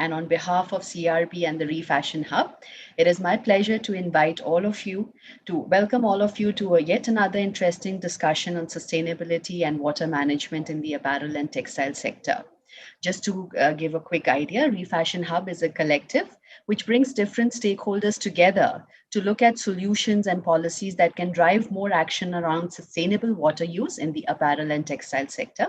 and on behalf of CRP and the Refashion Hub, it is my pleasure to invite all of you to welcome all of you to a yet another interesting discussion on sustainability and water management in the apparel and textile sector. Just to give a quick idea, Refashion Hub is a collective which brings different stakeholders together to look at solutions and policies that can drive more action around sustainable water use in the apparel and textile sector.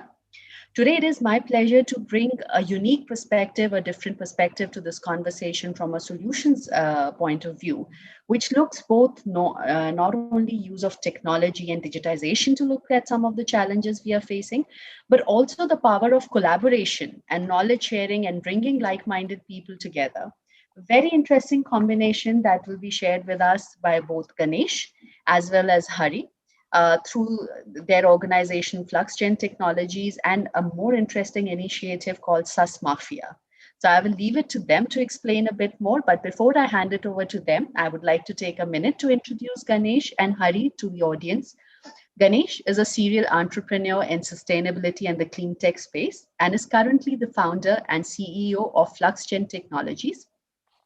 Today, it is my pleasure to bring a unique perspective, a different perspective to this conversation from a solutions point of view, which looks both not only use of technology and digitization to look at some of the challenges we are facing, but also the power of collaboration and knowledge sharing and bringing like minded people together. A very interesting combination that will be shared with us by both Ganesh as well as Hari through their organization FluxGen Technologies and a more interesting initiative called Sus Mafia. So I will leave it to them to explain a bit more. But before I hand it over to them, I would like to take a minute to introduce Ganesh and Hari to the audience. Ganesh is a serial entrepreneur in sustainability and the clean tech space and is currently the founder and CEO of FluxGen Technologies.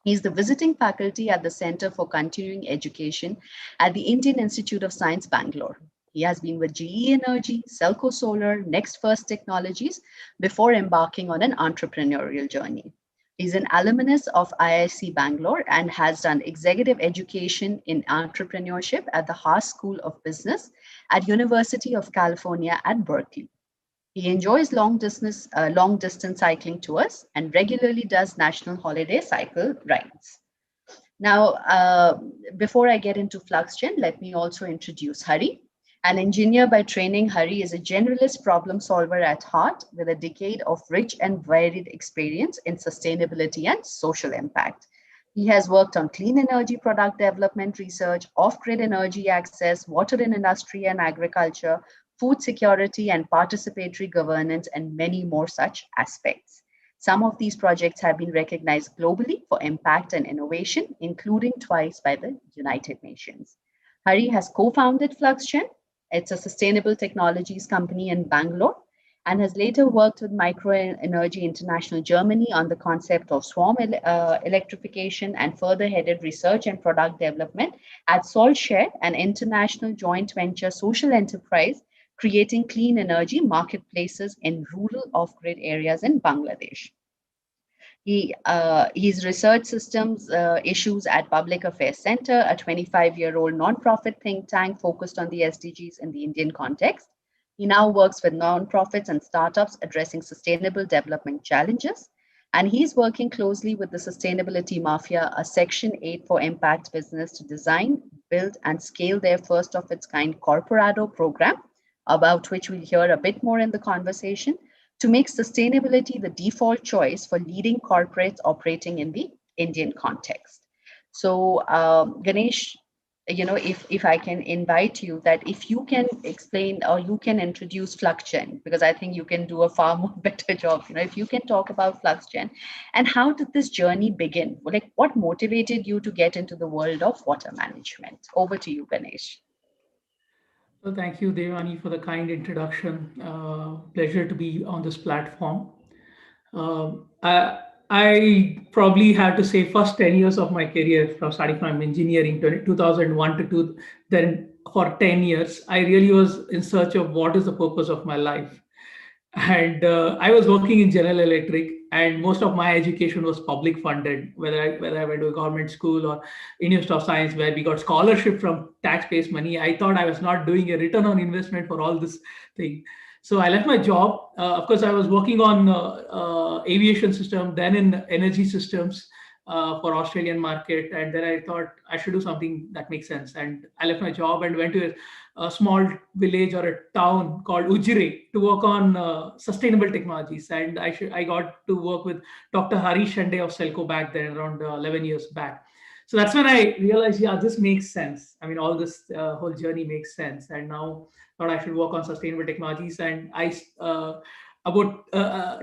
He's the visiting faculty at the Center for Continuing Education at the Indian Institute of Science, Bangalore. He has been with GE Energy, Selco Solar, Next First Technologies before embarking on an entrepreneurial journey. He's an alumnus of IIC Bangalore and has done executive education in entrepreneurship at the Haas School of Business at University of California at Berkeley. He enjoys long distance cycling tours and regularly does national holiday cycle rides. Now, before I get into FluxGen, let me also introduce Hari. An engineer by training, Hari is a generalist problem solver at heart with a decade of rich and varied experience in sustainability and social impact. He has worked on clean energy product development research, off-grid energy access, water in industry and agriculture, food security and participatory governance, and many more such aspects. Some of these projects have been recognized globally for impact and innovation, including twice by the United Nations. Hari has co-founded FluxGen. It's a sustainable technologies company in Bangalore and has later worked with Micro Energy International Germany on the concept of swarm electrification and further headed research and product development at SaltShare, an international joint venture social enterprise creating clean energy marketplaces in rural off-grid areas in Bangladesh. He's research systems issues at Public Affairs Center, a 25-year-old nonprofit think tank focused on the SDGs in the Indian context. He now works with nonprofits and startups addressing sustainable development challenges. And he's working closely with the Sustainability Mafia, a Section 8 for impact business, to design, build, and scale their first of its kind Corporado program, about which we'll hear a bit more in the conversation, to make sustainability the default choice for leading corporates operating in the Indian context. So, Ganesh, if I can invite you, that if you can explain or you can introduce FluxGen, because I think you can do a far more better job. If you can talk about FluxGen and how did this journey begin? Like, what motivated you to get into the world of water management? Over to you, Ganesh. Well, thank you, Devani, for the kind introduction. Pleasure to be on this platform. I probably have to say first 10 years of my career from starting from engineering 2001 to then for 10 years, I really was in search of what is the purpose of my life. And I was working in General Electric, and most of my education was public funded, whether I went to a government school or University of Science, where we got scholarship from tax-based money. I thought I was not doing a return on investment for all this thing. So I left my job. Of course, I was working on aviation system, then in energy systems for Australian market, and then I thought I should do something that makes sense. And I left my job and went to a small village or a town called Ujire to work on sustainable technologies. And I got to work with Dr. Hari Shande of Selco back then, around 11 years back. So that's when I realized, yeah, this makes sense. I mean, all this whole journey makes sense. And now thought I should work on sustainable technologies. And I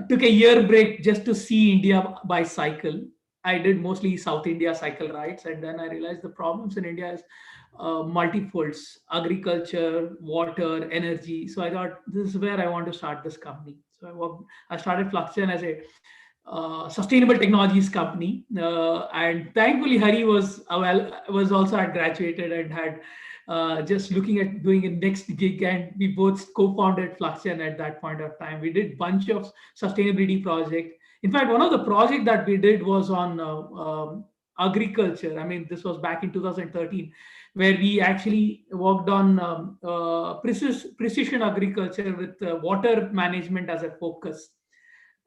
took a year break just to see India by cycle. I did mostly South India cycle rides, and then I realized the problems in India is multifolds: agriculture, water, energy. So I thought this is where I want to start this company. So I started FluxGen as a sustainable technologies company, and thankfully Hari was also had graduated and had just looking at doing a next gig, and we both co-founded Fluxion at that point of time. We did bunch of sustainability project. In fact, one of the project that we did was on agriculture. I mean, this was back in 2013, where we actually worked on precision agriculture with water management as a focus.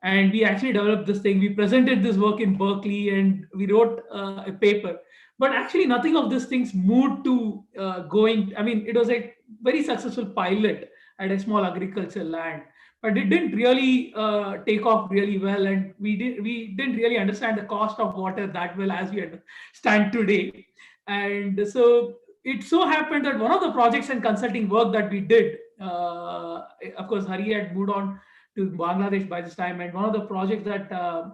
And we actually developed this thing. We presented this work in Berkeley, and we wrote a paper. But actually, nothing of these things moved to going. I mean, it was a very successful pilot at a small agricultural land, but it didn't really take off really well, and we didn't really understand the cost of water that well as we understand today. And so it so happened that one of the projects and consulting work that we did, of course, Hari had moved on to Bangladesh by this time. And one of the projects that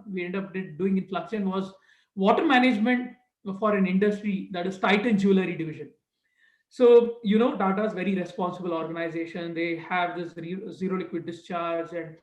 we ended up doing in Fluxion was water management for an industry that is Titan Jewelry Division. So, Tata is very responsible organization. They have this zero liquid discharge, and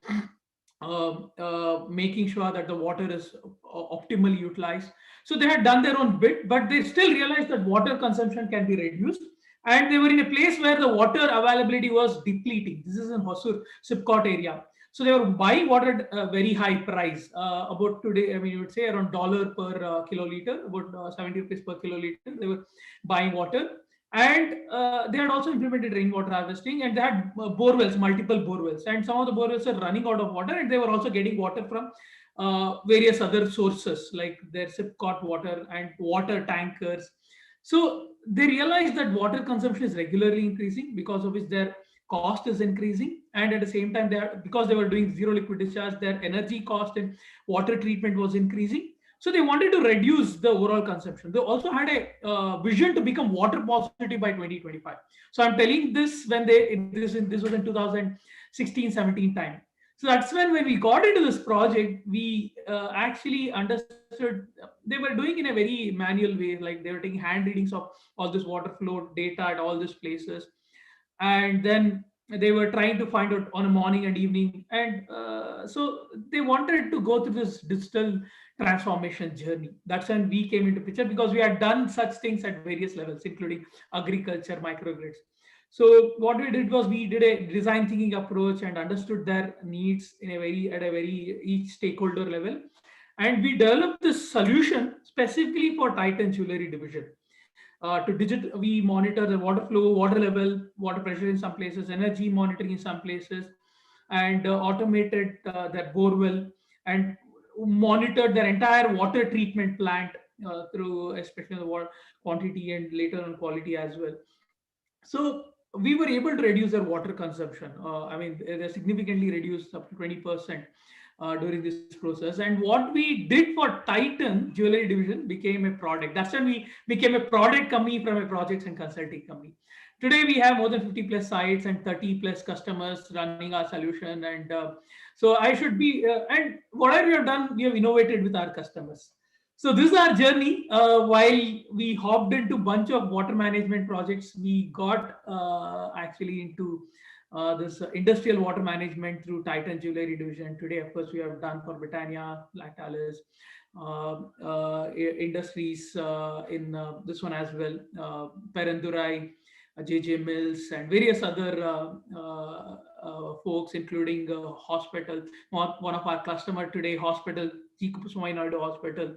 making sure that the water is optimally utilized. So they had done their own bit, but they still realized that water consumption can be reduced. And they were in a place where the water availability was depleting. This is in Hosur, Sipcot area. So they were buying water at a very high price. About today, I mean, you would say around dollar per kiloliter, about 70 rupees per kiloliter. They were buying water. And they had also implemented rainwater harvesting, and they had bore wells, multiple bore wells, and some of the bore wells are running out of water, and they were also getting water from various other sources like their Sipcot water and water tankers. So they realized that water consumption is regularly increasing, because of which their cost is increasing, and at the same time, because they were doing zero liquid discharge, their energy cost and water treatment was increasing. So they wanted to reduce the overall consumption. They also had a vision to become water positive by 2025. So I'm telling this when this was in 2016-17 time. So that's when we got into this project, we actually understood they were doing in a very manual way, like they were taking hand readings of all this water flow data at all these places, and then they were trying to find out on a morning and evening, and so they wanted to go through this digital transformation journey. That's when we came into picture, because we had done such things at various levels, including agriculture, microgrids. So what we did was we did a design thinking approach and understood their needs in a very at a very each stakeholder level, and we developed this solution specifically for Titan Jewelry Division. We monitor the water flow, water level, water pressure in some places, energy monitoring in some places, and automated their bore well, and monitored their entire water treatment plant through especially the water quantity and later on quality as well. So we were able to reduce their water consumption. I mean, they significantly reduced up to 20% during this process. And what we did for Titan Jewelry Division became a product. That's when we became a product company from a projects and consulting company. Today we have more than 50 plus sites and 30 plus customers running our solution. And so I should be, and whatever we have done, we have innovated with our customers. So this is our journey. While we hopped into a bunch of water management projects, we got actually into this industrial water management through Titan Jewelry Division. Today, of course, we have done for Britannia, Lactalis, industries in this one as well, Perendurai, JJ Mills, and various other folks, including hospital. One of our customer today, hospital, Chikupuswai Hospital,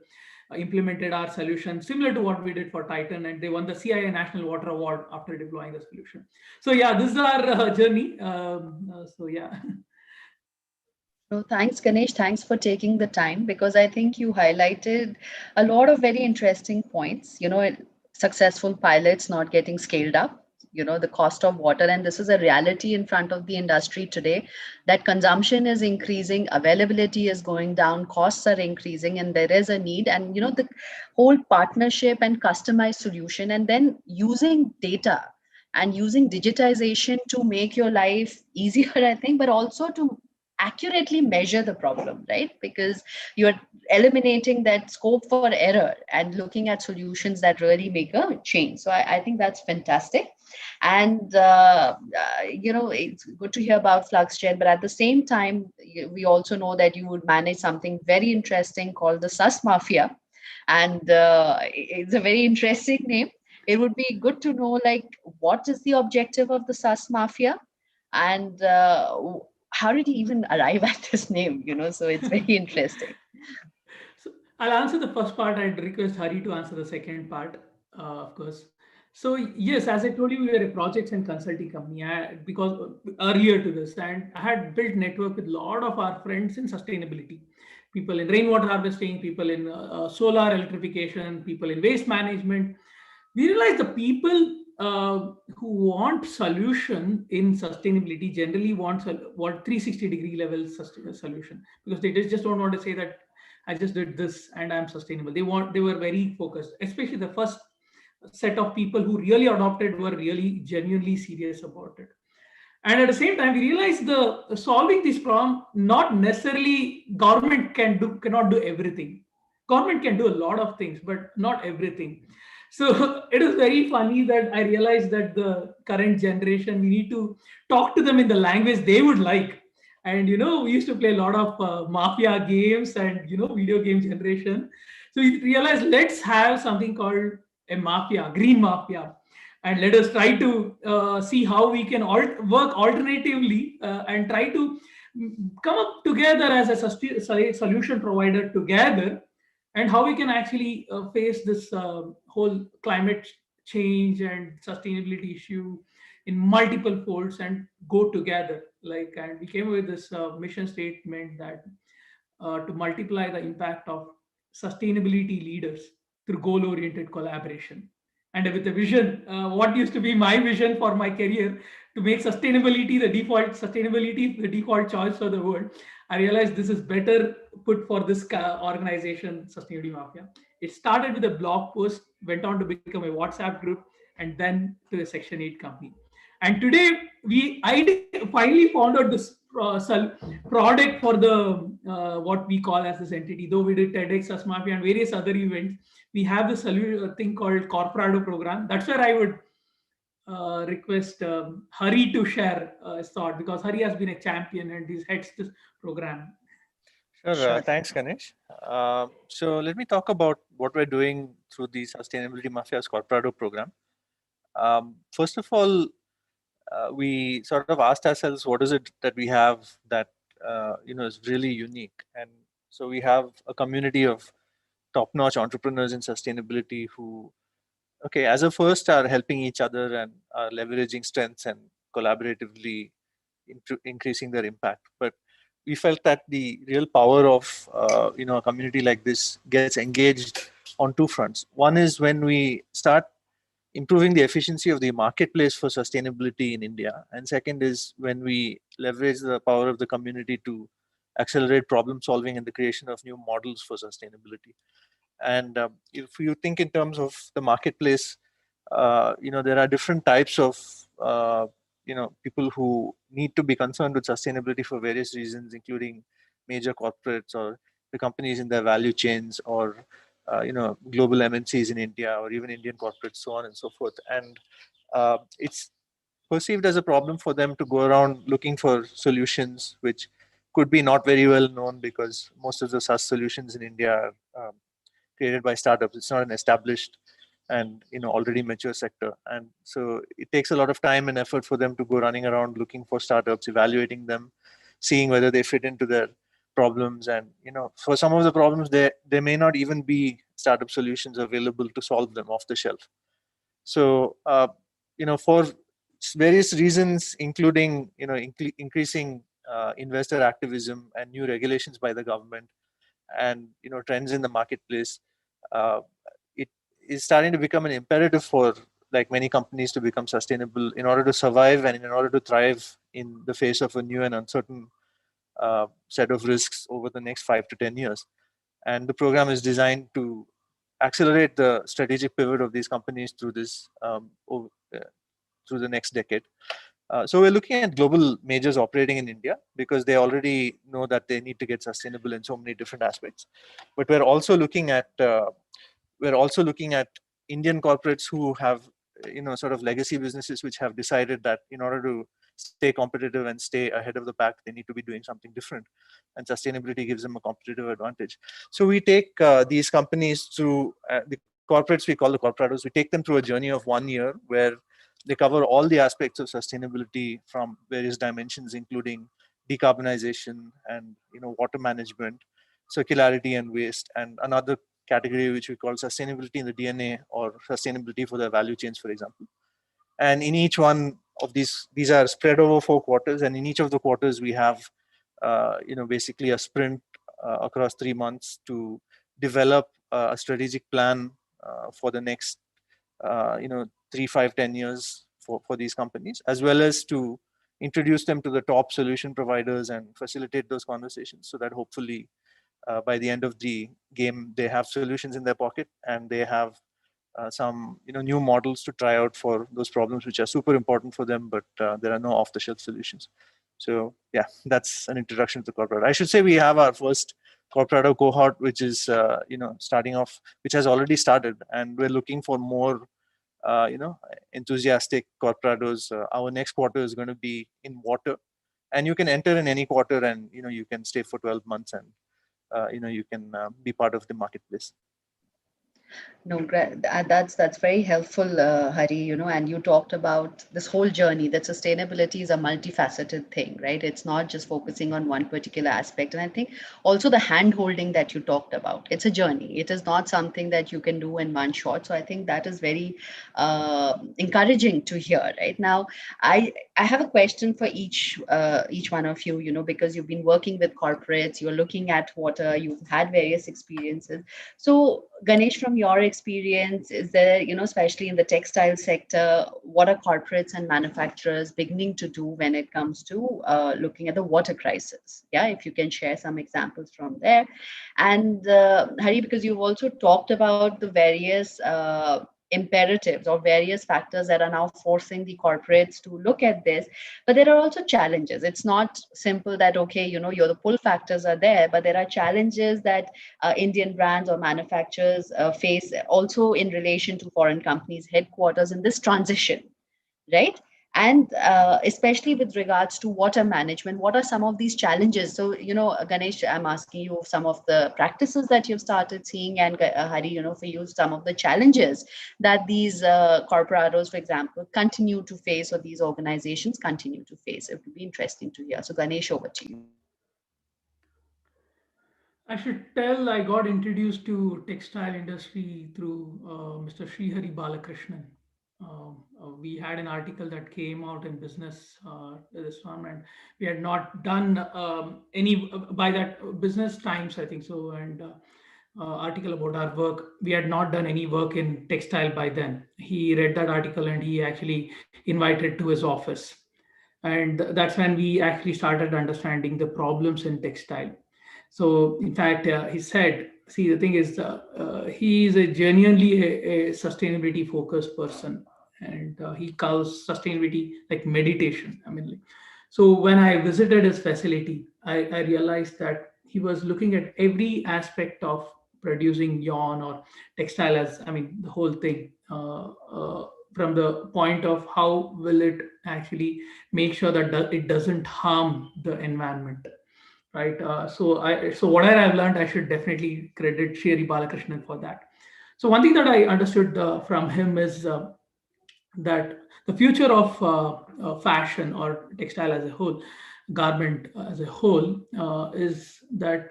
implemented our solution similar to what we did for Titan, and they won the CIA National Water Award after deploying the solution. So yeah, this is our journey. So yeah. No, thanks, Ganesh. Thanks for taking the time, because I think you highlighted a lot of very interesting points. Successful pilots not getting scaled up, the cost of water. And this is a reality in front of the industry today, that consumption is increasing, availability is going down, costs are increasing, and there is a need. And, the whole partnership and customized solution, and then using data and using digitization to make your life easier, I think, but also to accurately measure the problem, right? Because you're eliminating that scope for error and looking at solutions that really make a change. So I think that's fantastic. And it's good to hear about FluxGen, but at the same time, we also know that you would manage something very interesting called the sus mafia. And it's a very interesting name. It would be good to know, like, what is the objective of the sus mafia, and how did he even arrive at this name? So it's very interesting. So I'll answer the first part. I'd request Hari to answer the second part, of course. So yes, as I told you, we are a projects and consulting company. Because earlier to this, and I had built network with a lot of our friends in sustainability, people in rainwater harvesting, people in solar electrification, people in waste management. We realized the people who want solution in sustainability generally want 360-degree level solution, because they just don't want to say that I just did this and I'm sustainable. They were very focused, especially the first set of people who really adopted were really genuinely serious about it. And at the same time, we realized the solving this problem, not necessarily government cannot do everything. Government can do a lot of things, but not everything. So it is very funny that I realized that the current generation, we need to talk to them in the language they would like. And we used to play a lot of mafia games and video game generation. So we realized, let's have something called a mafia, green mafia, and let us try to see how we can work alternatively, and try to come up together as a solution provider together, and how we can actually face this whole climate change and sustainability issue in multiple folds and go together. And we came with this mission statement that to multiply the impact of sustainability leaders through goal oriented collaboration. And with a vision, what used to be my vision for my career, to make sustainability the default choice for the world, I realized this is better put for this organization, Sustainability Mafia. It started with a blog post, went on to become a WhatsApp group, and then to a Section 8 company. And today, finally found out this product for the what we call as this entity. Though we did TEDx, Asmafi, and various other events, we have this thing called Corporado program. That's where I would request Hari to share his thought, because Hari has been a champion and he heads this program. Sure. Thanks, Ganesh. So let me talk about what we're doing through the Sustainability Mafia's Corporado program. First of all, we sort of asked ourselves, what is it that we have that is really unique? And so we have a community of top-notch entrepreneurs in sustainability who, okay, as a first, are helping each other and are leveraging strengths and collaboratively increasing their impact. But we felt that the real power of a community like this gets engaged on two fronts. One is when we start improving the efficiency of the marketplace for sustainability in India, and second is when we leverage the power of the community to accelerate problem solving and the creation of new models for sustainability. And if you think in terms of the marketplace, there are different types of people who need to be concerned with sustainability for various reasons, including major corporates or the companies in their value chains, or global MNCs in India, or even Indian corporates, so on and so forth. And it's perceived as a problem for them to go around looking for solutions which could be not very well known, because most of the such solutions in India are created by startups. It's not an established and already mature sector, and so it takes a lot of time and effort for them to go running around looking for startups, evaluating them, seeing whether they fit into their problems. And for some of the problems, there may not even be startup solutions available to solve them off the shelf. So for various reasons, including increasing investor activism and new regulations by the government, and trends in the marketplace, uh, it is starting to become an imperative for like many companies to become sustainable in order to survive and in order to thrive in the face of a new and uncertain set of risks over the next 5 to 10 years. And the program is designed to accelerate the strategic pivot of these companies through this through the next decade. So we're looking at global majors operating in India because they already know that they need to get sustainable in so many different aspects. But we're also looking at Indian corporates who have, sort of legacy businesses which have decided that in order to stay competitive and stay ahead of the pack, they need to be doing something different, and sustainability gives them a competitive advantage. So we take these companies through the corporates, we call the corporados, we take them through a journey of 1 year where they cover all the aspects of sustainability from various dimensions, including decarbonization and water management, circularity and waste, and another category which we call sustainability in the DNA or sustainability for the value chains, for example. And in each one of these are spread over 4 quarters, and in each of the quarters we have basically a sprint across 3 months to develop a strategic plan for the next 3, 5, 10 years for these companies, as well as to introduce them to the top solution providers and facilitate those conversations so that hopefully by the end of the game they have solutions in their pocket and they have some new models to try out for those problems which are super important for them, but there are no off-the-shelf solutions. So yeah, that's an introduction to the corporate. I should say we have our first corporate cohort, which is starting off, which has already started, and we're looking for more enthusiastic corporados. Our next quarter is going to be in water, and you can enter in any quarter, and you can stay for 12 months, and you can be part of the marketplace. No, that's very helpful, Hari. And you talked about this whole journey that sustainability is a multifaceted thing, right? It's not just focusing on one particular aspect. And I think also the hand holding that you talked about, it's a journey. It is not something that you can do in one shot. So I think that is very encouraging to hear. Right now, I have a question for each one of you. Because you've been working with corporates, you're looking at water, you've had various experiences. So Ganesh, from your experience, is there, especially in the textile sector, what are corporates and manufacturers beginning to do when it comes to looking at the water crisis? Yeah, if you can share some examples from there. And Hari, because you've also talked about the various imperatives or various factors that are now forcing the corporates to look at this, but there are also challenges. It's not simple that, okay, the pull factors are there, but there are challenges that Indian brands or manufacturers face also in relation to foreign companies headquarters in this transition, right? And especially with regards to water management, what are some of these challenges? So, Ganesh, I'm asking you some of the practices that you've started seeing, and Hari, for you, some of the challenges that these corporados, for example, continue to face, or these organizations continue to face. It would be interesting to hear. So, Ganesh, over to you. I should tell I got introduced to textile industry through Mr. Srihari Balakrishnan. We had an article that came out in business this one, and we had not done any by that Business Times, I think so, and article about our work. We had not done any work in textile by then. He read that article and he actually invited to his office, and that's when we actually started understanding the problems in textile. So, in fact, he said, see, the thing is, he is a genuinely a sustainability focused person, and he calls sustainability like meditation. I mean, so when I visited his facility, I realized that he was looking at every aspect of producing yarn or textile, as I mean, the whole thing. From the point of how will it actually make sure that it doesn't harm the environment, right? So what I've learned, I should definitely credit Sri Balakrishnan for that. So one thing that I understood from him is that the future of fashion or textile as a whole, garment as a whole, is that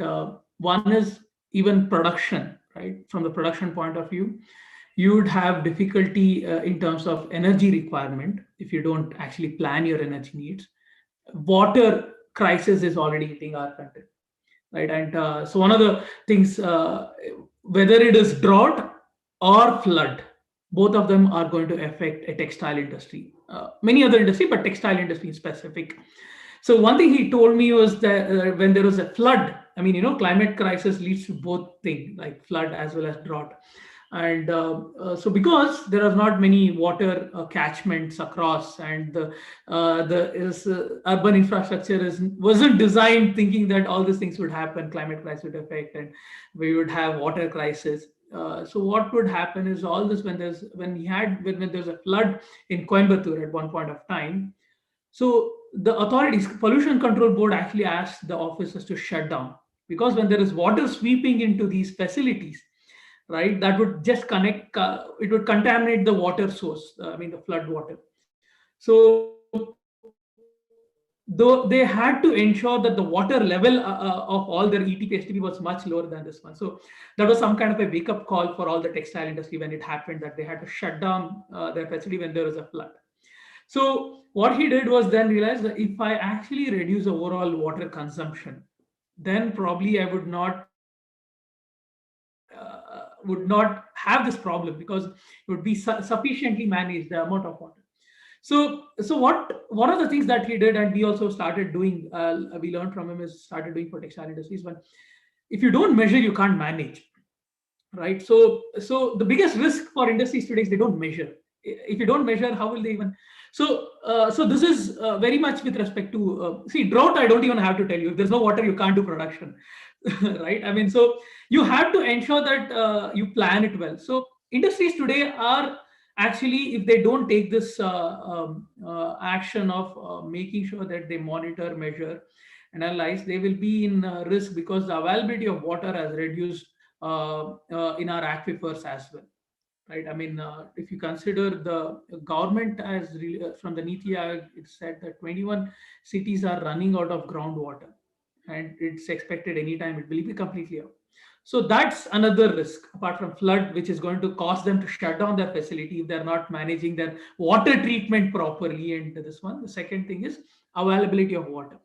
one is even production, right? From the production point of view, you would have difficulty in terms of energy requirement if you don't actually plan your energy needs. Water crisis is already hitting our country, right? And so one of the things, whether it is drought or flood, both of them are going to affect a textile industry, many other industry, but textile industry in specific. So one thing he told me was that when there was a flood, I mean, climate crisis leads to both things, like flood as well as drought. And so because there are not many water catchments across, and the urban infrastructure wasn't designed thinking that all these things would happen, climate crisis would affect, and we would have water crisis. So what would happen is all this, when there's a flood in Coimbatore at one point of time, so the authorities, pollution control board, actually asked the officers to shut down, because when there is water sweeping into these facilities, right, that would just it would contaminate the water source, I mean the flood water. So though they had to ensure that the water level of all their ETP STP was much lower than this one. So that was some kind of a wake-up call for all the textile industry when it happened, that they had to shut down their facility when there was a flood. So what he did was then realize that if I actually reduce overall water consumption, then probably I would not have this problem, because it would be sufficiently managed the amount of water. So what one of the things that he did, and we also started doing, we learned from him, is started doing for textile industries. When if you don't measure, you can't manage, right? So the biggest risk for industries today is they don't measure. If you don't measure, how will they even? So this is very much with respect to see drought. I don't even have to tell you. If there's no water, you can't do production, right? I mean, so you have to ensure that you plan it well. So industries today are actually, if they don't take this action of making sure that they monitor, measure, analyze, they will be in risk, because the availability of water has reduced in our aquifers as well, right? I mean, if you consider the government as from the Niti Aayog, it said that 21 cities are running out of groundwater, and it's expected anytime it will be completely out. So that's another risk apart from flood, which is going to cause them to shut down their facility if they're not managing their water treatment properly. And this one, the second thing is availability of water.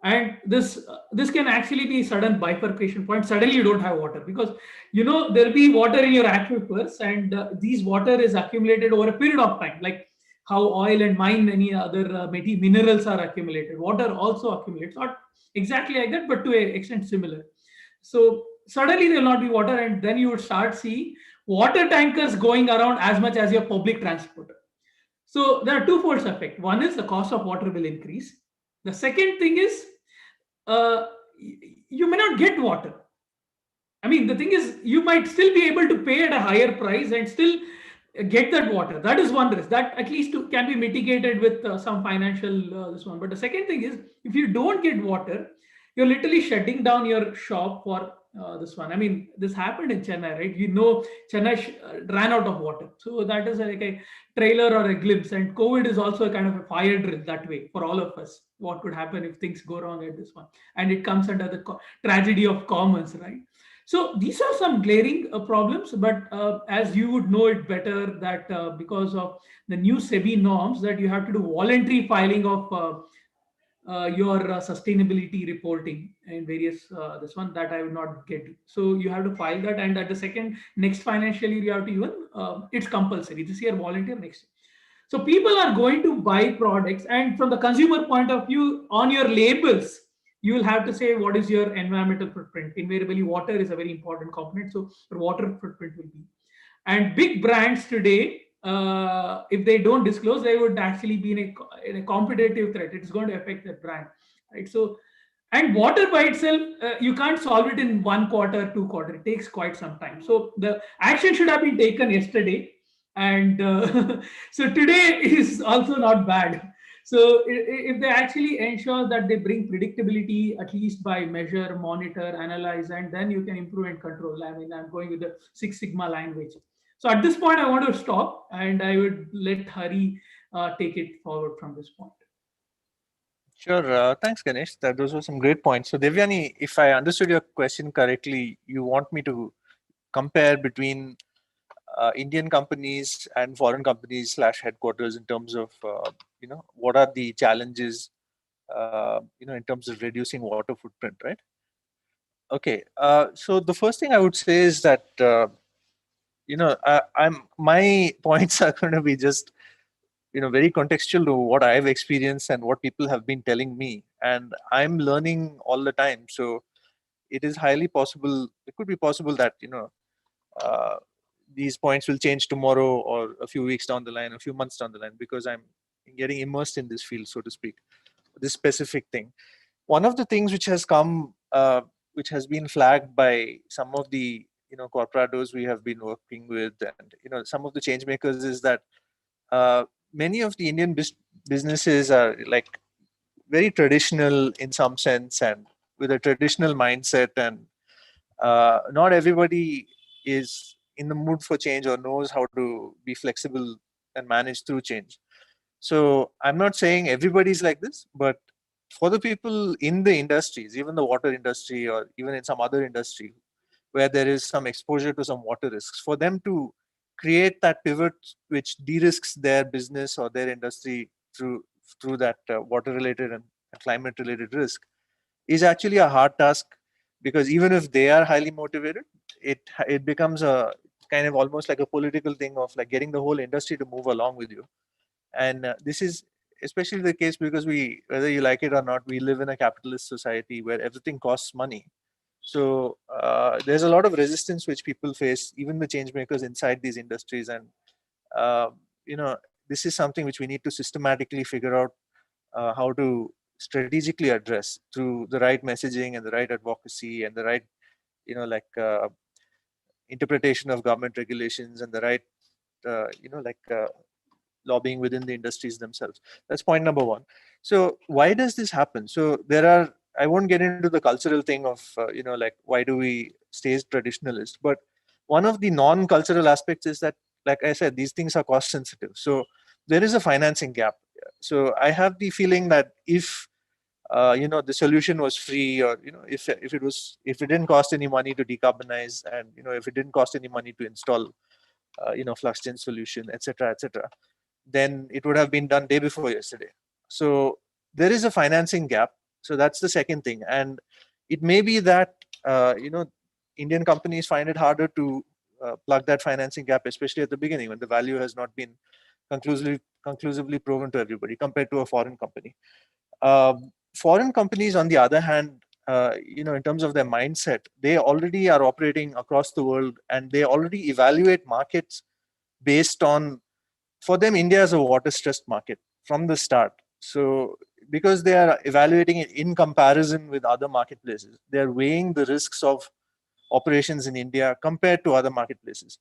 And this can actually be sudden bifurcation point. Suddenly you don't have water, because there'll be water in your aquifers, and these water is accumulated over a period of time, like how oil and mine, any other minerals are accumulated. Water also accumulates, not exactly like that, but to an extent similar. So suddenly there will not be water, and then you would start seeing water tankers going around as much as your public transport. So there are twofold effect. One is the cost of water will increase. The second thing is uh, you may not get water. I mean, the thing is, you might still be able to pay at a higher price and still get that water. That is one risk that at least can be mitigated with some financial this one. But the second thing is, if you don't get water, you're literally shutting down your shop for this one. I mean, this happened in Chennai, right? Chennai ran out of water. So that is like a trailer or a glimpse. And COVID is also a kind of a fire drill that way for all of us. What could happen if things go wrong at this one? And it comes under the tragedy of commons, right? So these are some glaring problems, but as you would know it better, that because of the new SEBI norms, that you have to do voluntary filing of your sustainability reporting in various this one, that I would not get. So you have to file that, and at the second next financial year you have to even it's compulsory. This year volunteer, next year. So people are going to buy products, and from the consumer point of view, on your labels, you will have to say what is your environmental footprint. Invariably, water is a very important component. So your water footprint will be. And big brands today, if they don't disclose, they would actually be in a competitive threat. It's going to affect the brand, right? So, and water by itself, you can't solve it in 1 quarter, 2 quarter. It takes quite some time. So the action should have been taken yesterday, and so today is also not bad. So if they actually ensure that they bring predictability, at least by measure, monitor, analyze, and then you can improve and control. I mean, I'm going with the Six Sigma language. So at this point, I want to stop, and I would let Hari take it forward from this point. Sure. Thanks, Ganesh. Those were some great points. So, Devyani, if I understood your question correctly, you want me to compare between Indian companies and foreign companies / headquarters in terms of what are the challenges in terms of reducing water footprint, right? Okay. So the first thing I would say is that my points are going to be just very contextual to what I've experienced and what people have been telling me, and I'm learning all the time. So it is highly possible. It could be possible that uh, these points will change tomorrow or a few weeks down the line, a few months down the line, because I'm getting immersed in this field, so to speak, this specific thing. One of the things which has come, which has been flagged by some of the corporatos we have been working with, and some of the change makers, is that many of the Indian businesses are like very traditional in some sense and with a traditional mindset, and not everybody is in the mood for change or knows how to be flexible and manage through change. So I'm not saying everybody's like this, but for the people in the industries, even the water industry or even in some other industry where there is some exposure to some water risks, for them to create that pivot which de-risks their business or their industry through that water related and climate related risk is actually a hard task, because even if they are highly motivated, it becomes a kind of almost like a political thing of like getting the whole industry to move along with you. And this is especially the case because whether you like it or not, we live in a capitalist society where everything costs money. So there's a lot of resistance which people face, even the change makers inside these industries. And uh, you know this is something which we need to systematically figure out how to strategically address through the right messaging and the right advocacy and the right like interpretation of government regulations and the right like lobbying within the industries themselves. That's point number one. So why does this happen? So I won't get into the cultural thing of like why do we stay traditionalist, but one of the non-cultural aspects is that, like I said, these things are cost sensitive. So there is a financing gap. So I have the feeling that if the solution was free, or if it didn't cost any money to decarbonize, and if it didn't cost any money to install flux gen solution, etc., then it would have been done day before yesterday. So there is a financing gap. So that's the second thing. And it may be that Indian companies find it harder to plug that financing gap, especially at the beginning when the value has not been conclusively proven to everybody compared to a foreign company. Foreign companies, on the other hand, in terms of their mindset, they already are operating across the world and they already evaluate markets based on, for them, India is a water stressed market from the start. So because they are evaluating it in comparison with other marketplaces, they are weighing the risks of operations in India compared to other marketplaces.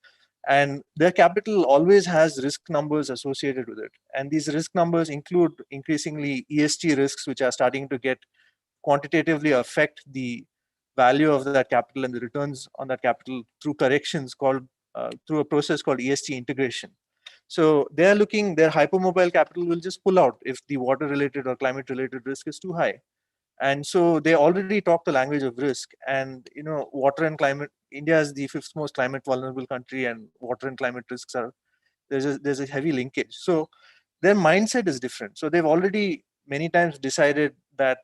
And their capital always has risk numbers associated with it. And these risk numbers include increasingly ESG risks, which are starting to get quantitatively affect the value of that capital and the returns on that capital through corrections called through a process called ESG integration. So they're looking, their hypermobile capital will just pull out if the water related or climate related risk is too high. And so they already talk the language of risk. And water and climate, India is the fifth most climate vulnerable country, and water and climate risks are, there's a heavy linkage. So their mindset is different. So they've already many times decided that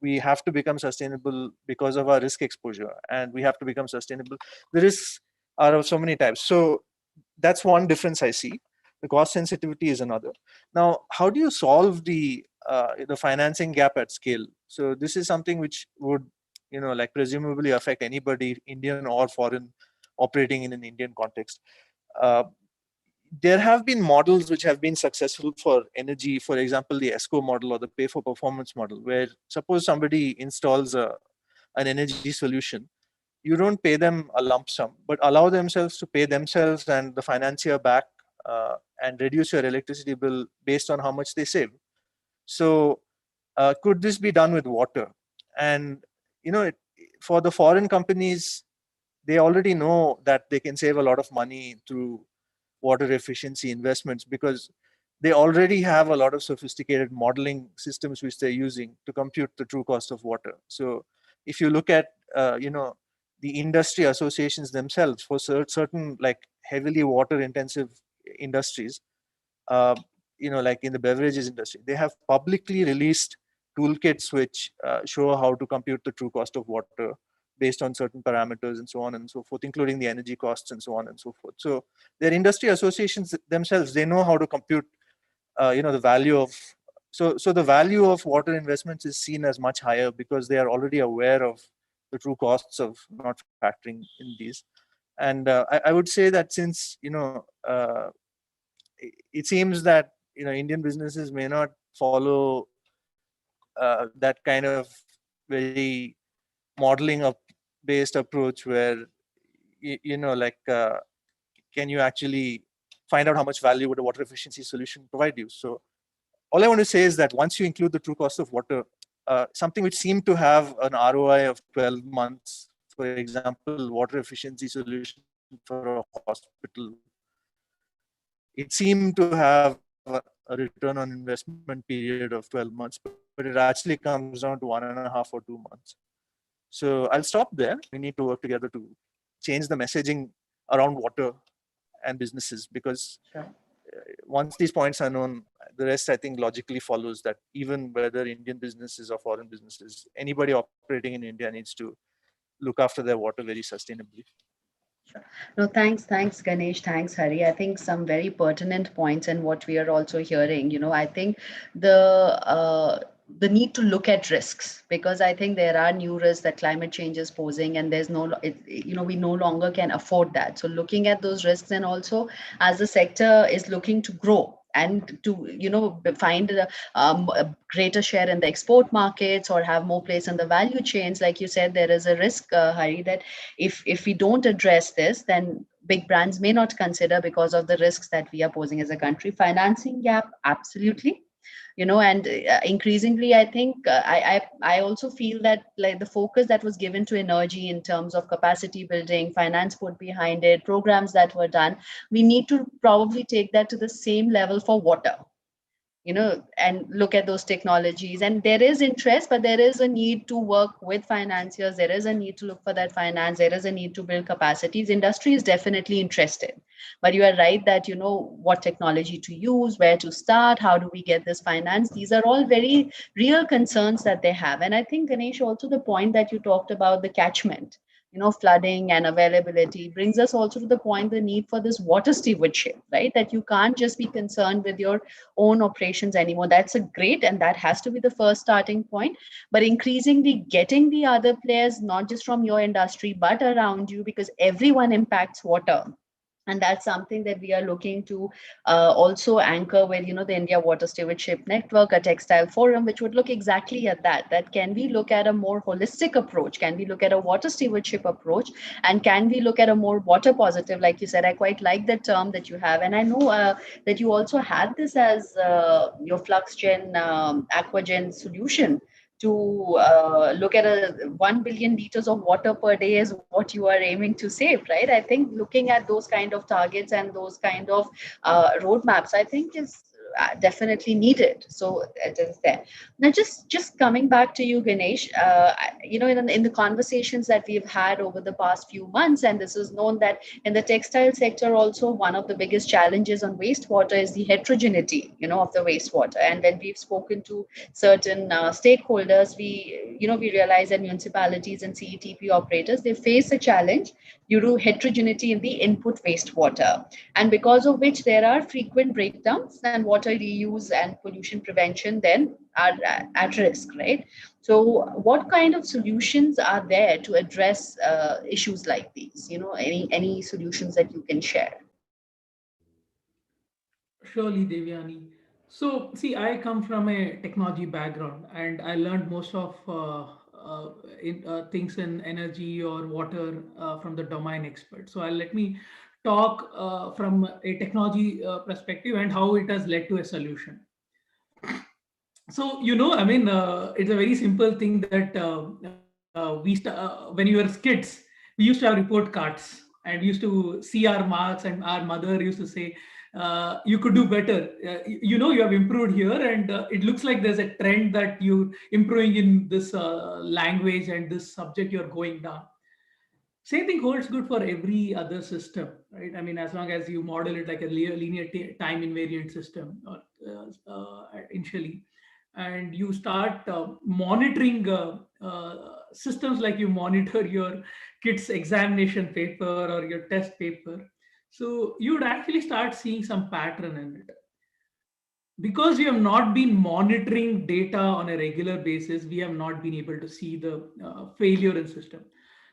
we have to become sustainable because of our risk exposure, and we have to become sustainable. The risks are of so many types. So that's one difference I see. The cost sensitivity is another. Now, how do you solve the financing gap at scale? So this is something which would like presumably affect anybody, Indian or foreign, operating in an Indian context. uh, there have been models which have been successful for energy. For example, the ESCO model or the pay for performance model, where suppose somebody installs an energy solution, you don't pay them a lump sum, but allow themselves to pay themselves and the financier back, and reduce your electricity bill based on how much they save. So could this be done with water? And for the foreign companies, they already know that they can save a lot of money through water efficiency investments, because they already have a lot of sophisticated modeling systems which they're using to compute the true cost of water. So if you look at the industry associations themselves for certain like heavily water intensive industries, uh, like in the beverages industry, they have publicly released toolkits which show how to compute the true cost of water based on certain parameters and so on and so forth, including the energy costs and so on and so forth. So their industry associations themselves, they know how to compute, the value of. So the value of water investments is seen as much higher because they are already aware of the true costs of not factoring in these. And I would say that since it seems that Indian businesses may not follow that kind of very modeling up based approach where like can you actually find out how much value would a water efficiency solution provide you. So all I want to say is that once you include the true cost of water, something which seemed to have an ROI of 12 months, for example, water efficiency solution for a hospital, it seemed to have a return on investment period of 12 months, but it actually comes down to 1.5 or 2 months. So I'll stop there. We need to work together to change the messaging around water and businesses, because once these points are known, the rest I think logically follows, that even whether Indian businesses or foreign businesses, anybody operating in India needs to look after their water very sustainably. Sure. No, thanks, Ganesh. Thanks, Hari. I think some very pertinent points and what we are also hearing. I think the the need to look at risks, because I think there are new risks that climate change is posing, and there's we no longer can afford that. So looking at those risks, and also as the sector is looking to grow and to find a greater share in the export markets or have more place in the value chains, like you said, there is a risk, Hari, that if we don't address this, then big brands may not consider, because of the risks that we are posing as a country. Financing gap, absolutely. And increasingly, I think I also feel that, like, the focus that was given to energy in terms of capacity building, finance put behind it, programs that were done, we need to probably take that to the same level for water, and look at those technologies. And there is interest, but there is a need to work with financiers. There is a need to look for that finance. There is a need to build capacities. Industry is definitely interested, but you are right that what technology to use, where to start, how do we get this finance? These are all very real concerns that they have. And I think, Ganesh, also the point that you talked about, the catchment, flooding and availability, brings us also to the point, the need for this water stewardship, right? That you can't just be concerned with your own operations anymore. That's a great, and that has to be the first starting point. But increasingly getting the other players, not just from your industry, but around you, because everyone impacts water. And that's something that we are looking to also anchor with the India Water Stewardship Network, a textile forum, which would look exactly at that can we look at a more holistic approach, can we look at a water stewardship approach, and can we look at a more water positive, like you said. I quite like the term that you have, and I know that you also had this as your FluxGen aquagen solution, to look at 1 billion liters of water per day is what you are aiming to save, right? I think looking at those kind of targets and those kind of roadmaps, I think is definitely needed. So it is there. Now, just coming back to you, Ganesh, in the conversations that we've had over the past few months, and this is known that in the textile sector also, one of the biggest challenges on wastewater is the heterogeneity, of the wastewater. And when we've spoken to certain stakeholders, we realize that municipalities and CETP operators, they face a challenge due to heterogeneity in the input wastewater, and because of which there are frequent breakdowns, and water reuse and pollution prevention then are at risk, right? So what kind of solutions are there to address issues like these? Any solutions that you can share? Surely, Devyani. So, see, I come from a technology background, and I learned most of things in energy or water from the domain expert. So, I'll let me talk from a technology perspective and how it has led to a solution. So, I mean, it's a very simple thing that when we were kids, we used to have report cards, and we used to see our marks, and our mother used to say, you could do better. You have improved here, and it looks like there's a trend that you're improving in this language and this subject you're going down. Same thing holds good for every other system, right? I mean, as long as you model it like a linear time invariant system, or initially, and you start monitoring systems, like you monitor your kid's examination paper or your test paper. So you would actually start seeing some pattern in it. Because we have not been monitoring data on a regular basis, we have not been able to see the failure in system.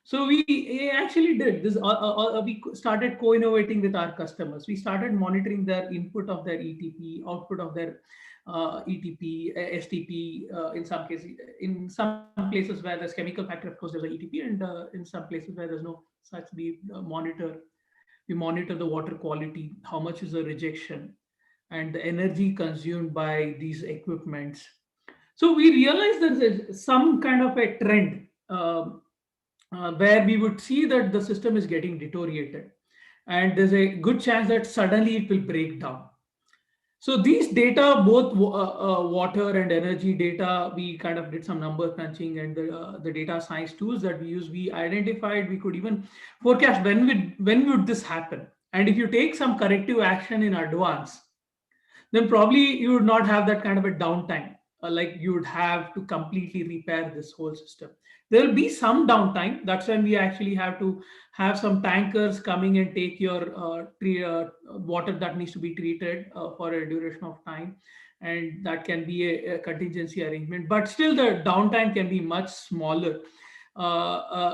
So we actually did this. We started co-innovating with our customers. We started monitoring their input of their ETP, output of their ETP, STP. In some cases, in some places where there's chemical factor, of course, there's a ETP, and in some places where there's no such, we monitor the water quality, how much is the rejection, and the energy consumed by these equipments. So we realized there's some kind of a trend. Where we would see that the system is getting deteriorated, and there's a good chance that suddenly it will break down. So these data, both water and energy data, we kind of did some number crunching, and the data science tools that we use, we identified, we could even forecast when would this happen. And if you take some corrective action in advance, then probably you would not have that kind of a downtime. Like you would have to completely repair this whole system. There will be some downtime. That's when we actually have to have some tankers coming and take your water that needs to be treated for a duration of time. And that can be a contingency arrangement. But still, the downtime can be much smaller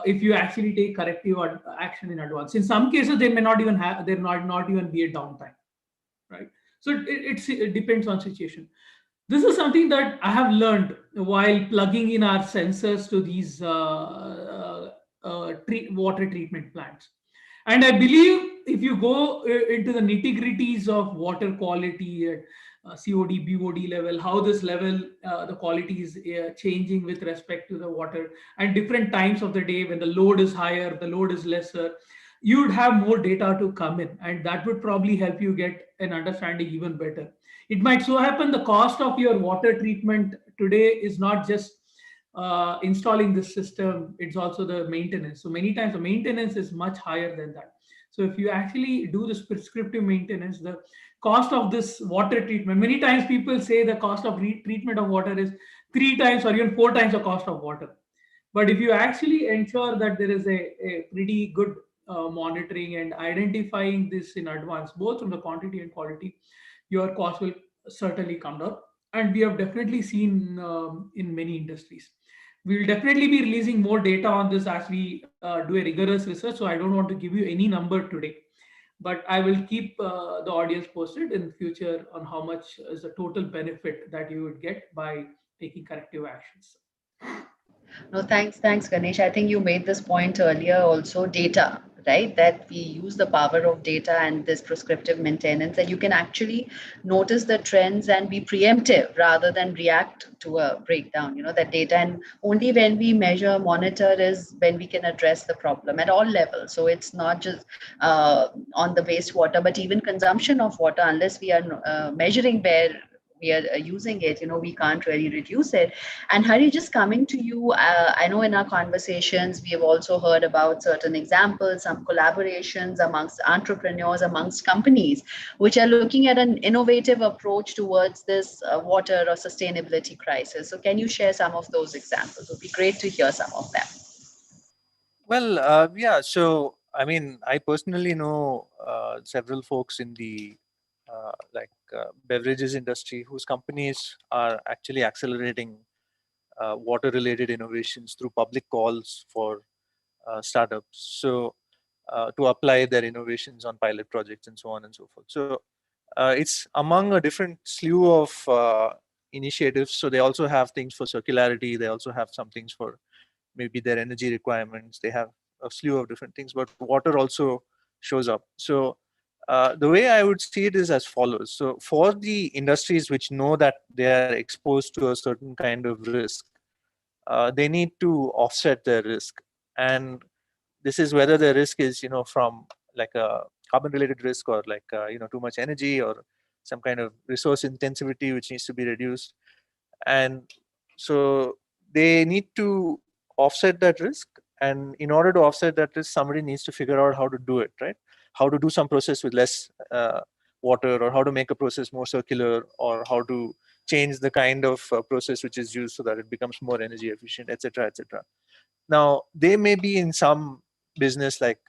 if you actually take corrective action in advance. In some cases, they may not even have, there not even be a downtime, right? So it depends on situation. This is something that I have learned while plugging in our sensors to these water treatment plants. And I believe if you go into the nitty gritties of water quality at COD, BOD level, how this level, the quality is changing with respect to the water, and different times of the day when the load is higher, the load is lesser, you would have more data to come in, and that would probably help you get an understanding even better. It might so happen the cost of your water treatment today is not just installing this system, it's also the maintenance. So many times the maintenance is much higher than that. So if you actually do this prescriptive maintenance, the cost of this water treatment, many times people say the cost of treatment of water is 3 times or even 4 times the cost of water. But if you actually ensure that there is a pretty good monitoring and identifying this in advance, both from the quantity and quality, your cost will certainly come down. And we have definitely seen in many industries. We will definitely be releasing more data on this as we do a rigorous research. So I don't want to give you any number today, but I will keep the audience posted in the future on how much is the total benefit that you would get by taking corrective actions. No, thanks, Ganesh. I think you made this point earlier also, data, right? That we use the power of data and this prescriptive maintenance, and you can actually notice the trends and be preemptive rather than react to a breakdown, that data. And only when we measure, monitor is when we can address the problem at all levels. So it's not just on the wastewater, but even consumption of water, unless we are measuring where we are using it, we can't really reduce it. And Hari, just coming to you, I know in our conversations we have also heard about certain examples, some collaborations amongst entrepreneurs, amongst companies which are looking at an innovative approach towards this water or sustainability crisis. So can you share some of those examples? It would be great to hear some of them. Well, yeah. So, I mean, I personally know several folks in the beverages industry whose companies are actually accelerating water-related innovations through public calls for startups. So, to apply their innovations on pilot projects and so on and so forth. So, it's among a different slew of initiatives. So, they also have things for circularity. They also have some things for maybe their energy requirements. They have a slew of different things, but water also shows up. So the way I would see it is as follows. So for the industries which know that they are exposed to a certain kind of risk, they need to offset their risk. And this is whether the risk is, from like a carbon related risk, or like, too much energy, or some kind of resource intensivity which needs to be reduced. And so they need to offset that risk, and in order to offset that risk, somebody needs to figure out how to do it, right? How to do some process with less water, or how to make a process more circular, or how to change the kind of process which is used so that it becomes more energy efficient, etc., etc. Now they may be in some business like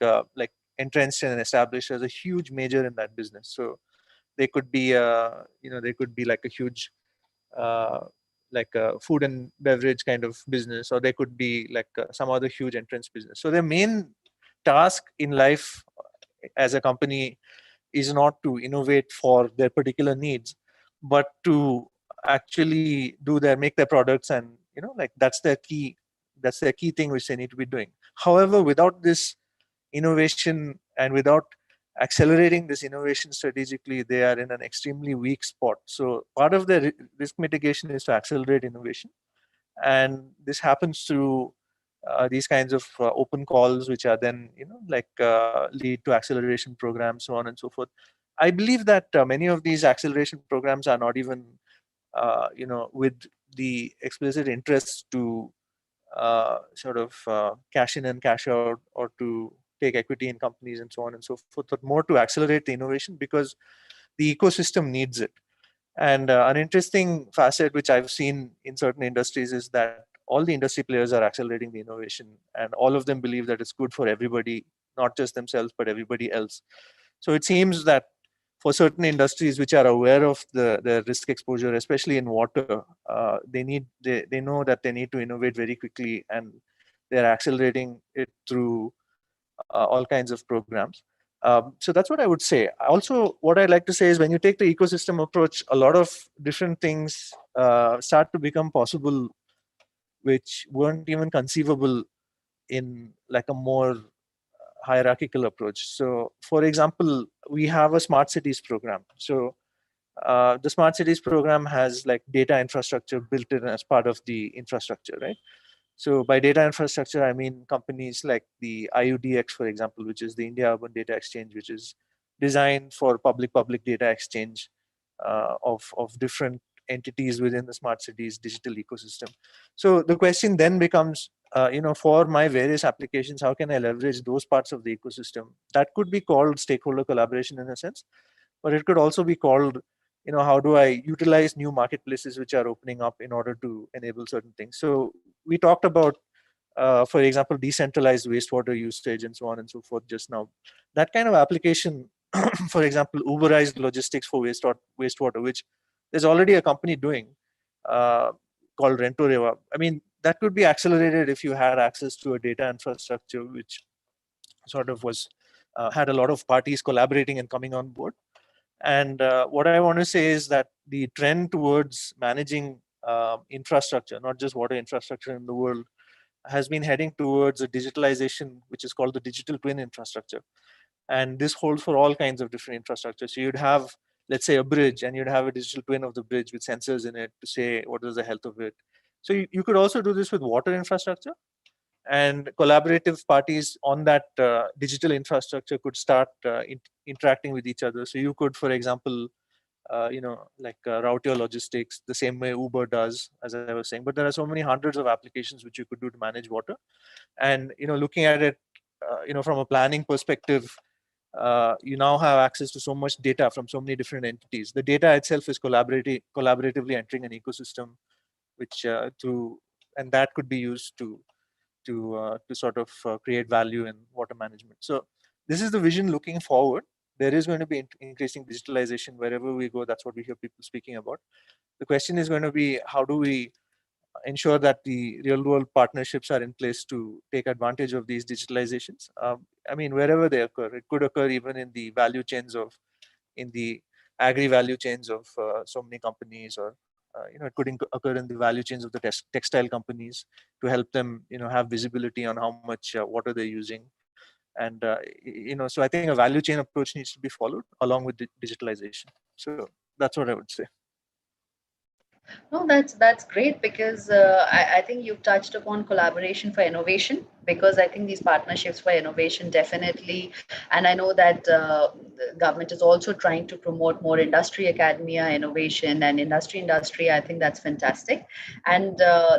entrenched and established as a huge major in that business. So they could be they could be like a huge uh, like a food and beverage kind of business, or they could be like some other huge entrance business. So their main task in life as a company is not to innovate for their particular needs, but to actually make their products, and like that's their key thing which they need to be doing. However, without this innovation and without accelerating this innovation strategically, they are in an extremely weak spot. So part of the risk mitigation is to accelerate innovation, and this happens through these kinds of open calls, which are then lead to acceleration programs, so on and so forth. I believe that many of these acceleration programs are not even with the explicit interest to cash in and cash out, or to take equity in companies and so on and so forth, but more to accelerate the innovation because the ecosystem needs it. And an interesting facet which I've seen in certain industries is that all the industry players are accelerating the innovation, and all of them believe that it's good for everybody, not just themselves, but everybody else. So it seems that for certain industries which are aware of the risk exposure, especially in water, they know that they need to innovate very quickly, and they're accelerating it through all kinds of programs. So that's what I would say. Also, what I'd like to say is when you take the ecosystem approach, a lot of different things start to become possible, which weren't even conceivable in like a more hierarchical approach. So, for example, we have a smart cities program. So the smart cities program has like data infrastructure built in as part of the infrastructure, right? So by data infrastructure, I mean companies like the IUDX, for example, which is the India Urban Data Exchange, which is designed for public data exchange of different entities within the smart cities digital ecosystem. So the question then becomes, for my various applications, how can I leverage those parts of the ecosystem? That could be called stakeholder collaboration in a sense, but it could also be called, how do I utilize new marketplaces which are opening up in order to enable certain things? So we talked about, for example, decentralized wastewater usage and so on and so forth just now. That kind of application, for example, Uberized logistics for wastewater, which there's already a company doing called Rentoreva. I mean, that could be accelerated if you had access to a data infrastructure which sort of was had a lot of parties collaborating and coming on board. And what I want to say is that the trend towards managing infrastructure, not just water infrastructure in the world, has been heading towards a digitalization, which is called the digital twin infrastructure. And this holds for all kinds of different infrastructure. So you'd have, let's say, a bridge, and you'd have a digital twin of the bridge with sensors in it to say what is the health of it. So you could also do this with water infrastructure, and collaborative parties on that digital infrastructure could start interacting with each other. So you could, for example, route your logistics the same way Uber does, as I was saying. But there are so many hundreds of applications which you could do to manage water. And looking at it, from a planning perspective, you now have access to so much data from so many different entities. The data itself is collaboratively entering an ecosystem, which and that could be used to sort of create value in water management. So this is the vision looking forward. There is going to be increasing digitalization wherever we go. That's what we hear people speaking about. The question is going to be, how do we ensure that the real world partnerships are in place to take advantage of these digitalizations? I mean, wherever they occur, it could occur even in the value chains in the agri value chains of so many companies, or it could occur in the value chains of the textile companies to help them, have visibility on how much water they're using. And, so I think a value chain approach needs to be followed along with digitalization. So that's what I would say. No, that's great because I think you've touched upon collaboration for innovation, because I think these partnerships for innovation definitely, and I know that the government is also trying to promote more industry academia innovation and industry. I think that's fantastic. And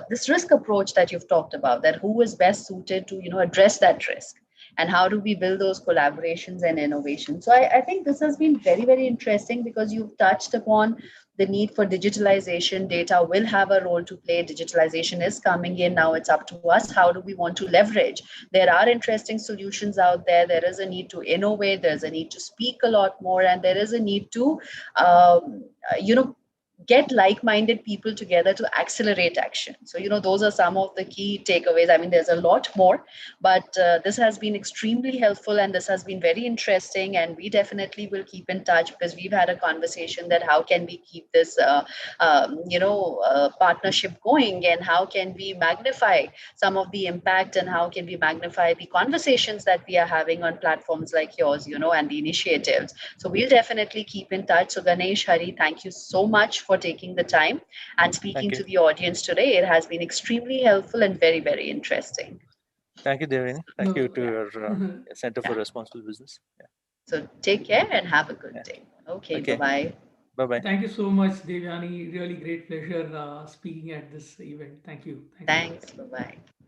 this risk approach that you've talked about, that who is best suited to address that risk, and how do we build those collaborations and innovation. So I think this has been very, very interesting, because you've touched upon the need for digitalization. Data will have a role to play. Digitalization is coming in now. It's up to us. How do we want to leverage? There are interesting solutions out there. There is a need to innovate. There's a need to speak a lot more, and there is a need to, you know, get like-minded people together to accelerate action. So, those are some of the key takeaways. I mean, there's a lot more, but this has been extremely helpful and this has been very interesting. And we definitely will keep in touch, because we've had a conversation that how can we keep this, partnership going, and how can we magnify some of the impact, and how can we magnify the conversations that we are having on platforms like yours, and the initiatives. So we'll definitely keep in touch. So Ganesh, Hari, thank you so much for taking the time and Thank speaking you. to the audience today. It has been extremely helpful and very, very interesting. Thank you, Devini. Thank you No. to Yeah. your Center for Yeah. Responsible Business. Yeah. So take care and have a good Yeah. day. Okay, bye Okay. bye. Bye bye. Thank you so much, Devyani. Really great pleasure speaking at this event. Thank you. Thanks a lot. Thanks. Bye bye.